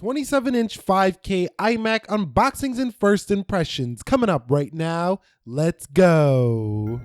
27-inch 5K iMac unboxings and first impressions coming up right now. Let's go.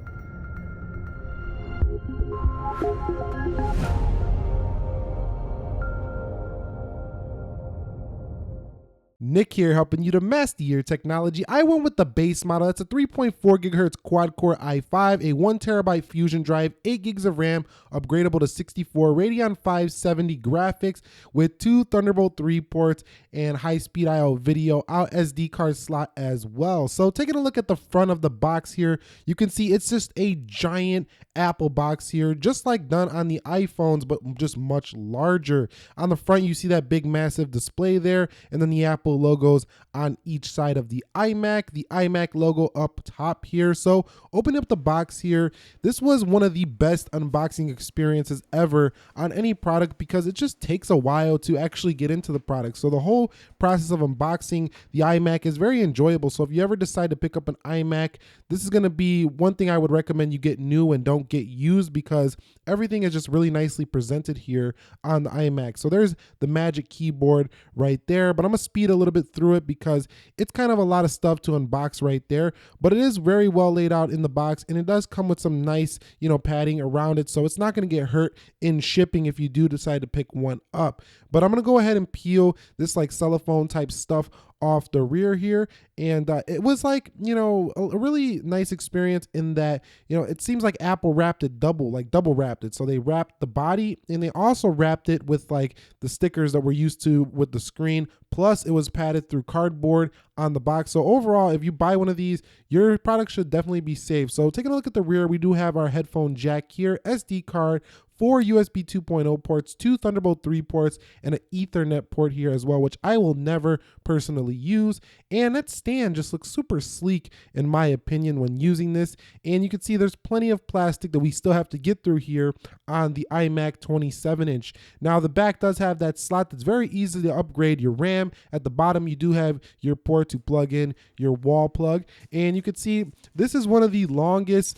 Nick here, helping you to master your technology. I went with the base model. It's a 3.4 gigahertz quad-core i5, a 1 terabyte Fusion drive, 8 gigs of RAM, upgradable to 64, Radeon 570 graphics with 2 Thunderbolt 3 ports and high-speed I/O video out SD card slot as well. So taking a look at the front of the box here, you can see it's just a giant Apple box here, just like done on the iPhones, but just much larger. On the front, you see that big massive display there, and then the Apple logos on each side of the iMac logo up top here. So opening up the box here, this was one of the best unboxing experiences ever on any product because it just takes a while to actually get into the product. So the whole process of unboxing the iMac is very enjoyable. So if you ever decide to pick up an iMac, this is going to be one thing I would recommend you get new and don't get used, because everything is just really nicely presented here on the iMac. So there's the Magic Keyboard right there, but I'm gonna speed a little bit through it because it's kind of a lot of stuff to unbox right there, but it is very well laid out in the box, and it does come with some nice, padding around it, so it's not going to get hurt in shipping if you do decide to pick one up. But I'm going to go ahead and peel this like cellophane type stuff off the rear here, and it was like, a really nice experience in that, it seems like Apple wrapped it double wrapped it. So they wrapped the body, and they also wrapped it with like the stickers that we're used to with the screen, plus it was padded through cardboard on the box. So overall, if you buy one of these, your product should definitely be safe. So taking a look at the rear, we do have our headphone jack here, SD card, 4 USB 2.0 ports, 2 Thunderbolt 3 ports, and an Ethernet port here as well, which I will never personally use. And that stand just looks super sleek in my opinion when using this. And you can see there's plenty of plastic that we still have to get through here on the iMac 27-inch. Now the back does have that slot that's very easy to upgrade your RAM. At the bottom, you do have your port to plug in your wall plug. And you can see this is one of the longest,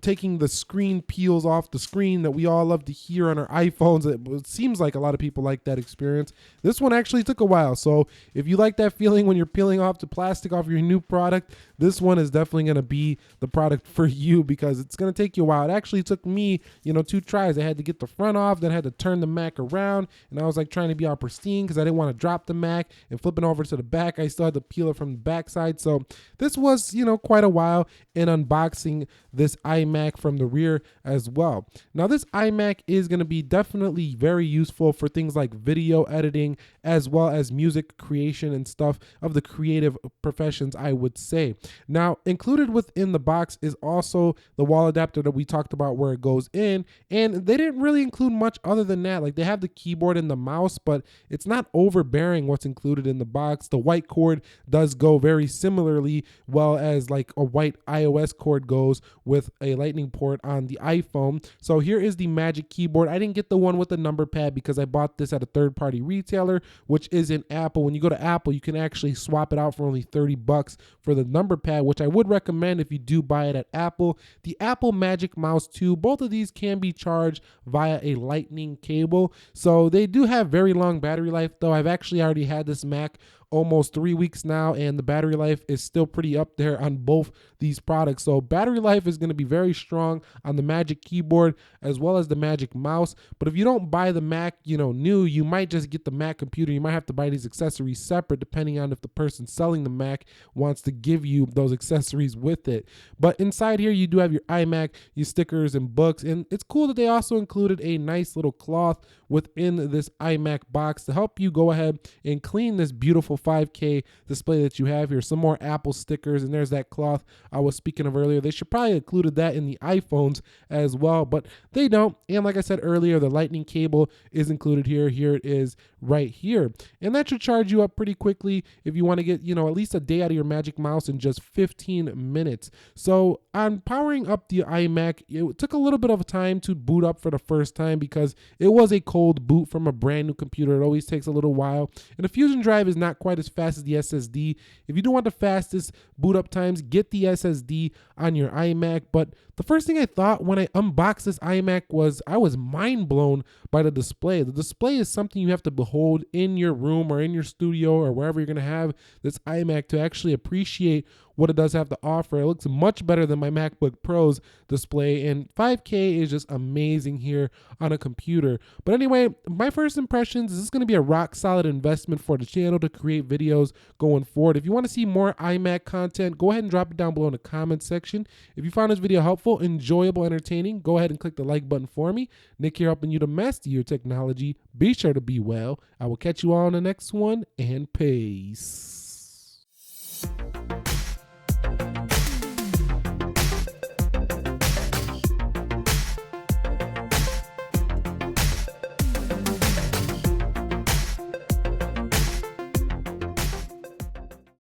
taking the screen peels off the screen that we all love to hear on our iPhones. It seems like a lot of people like that experience. This one actually took a while. So if you like that feeling when you're peeling off the plastic off your new product, this one is definitely going to be the product for you, because it's going to take you a while. It actually took me, 2 tries. I had to get the front off, then I had to turn the Mac around, and I was like trying to be all pristine because I didn't want to drop the Mac, and flipping over to the back, I still had to peel it from the back side. So this was, quite a while in unboxing this iMac from the rear as well. Now this iMac is going to be definitely very useful for things like video editing as well as music creation and stuff of the creative professions, I would say. Now included within the box is also the wall adapter that we talked about where it goes in, and they didn't really include much other than that. Like they have the keyboard and the mouse, but it's not overbearing what's included in the box. The white cord does go very similarly well as like a white iOS cord goes with a lightning port on the iPhone. So here is the Magic Keyboard. I didn't get the one with the number pad because I bought this at a third-party retailer, which is in Apple. When you go to Apple, you can actually swap it out for only $30 for the number pad, which I would recommend if you do buy it at Apple. The Apple Magic Mouse 2, both of these can be charged via a lightning cable. So they do have very long battery life, though. I've actually already had this Mac almost 3 weeks now, and the battery life is still pretty up there on both these products. So battery life is going to be very strong on the Magic Keyboard as well as the Magic Mouse. But if you don't buy the Mac, new, you might just get the Mac computer. You might have to buy these accessories separate depending on if the person selling the Mac wants to give you those accessories with it. But inside here, you do have your iMac, your stickers and books, and it's cool that they also included a nice little cloth within this iMac box to help you go ahead and clean this beautiful 5K display that you have here. Some more Apple stickers, and there's that cloth I was speaking of earlier. They should probably have included that in the iPhones as well, but they don't. And like I said earlier, the lightning cable is included here. Here it is right here. And that should charge you up pretty quickly if you want to get, at least a day out of your Magic Mouse in just 15 minutes. So on powering up the iMac, it took a little bit of time to boot up for the first time because it was a cold boot from a brand new computer. It always takes a little while. And the Fusion drive is not quite quite as fast as the SSD. If you do want the fastest boot up times, get the SSD on your iMac. But the first thing I thought when I unboxed this iMac was I was mind blown by the display. The display is something you have to behold in your room or in your studio or wherever you're going to have this iMac to actually appreciate what it does have to offer. It looks much better than my MacBook Pro's display, and 5K is just amazing here on a computer. But anyway, my first impressions is this going to be a rock solid investment for the channel to create videos going forward. If you want to see more iMac content, go ahead and drop it down below in the comments section. If you found this video helpful, enjoyable, entertaining, go ahead and click the like button for me. Nick here, helping you to master your technology. Be sure to be well. I will catch you all on the next one, and peace.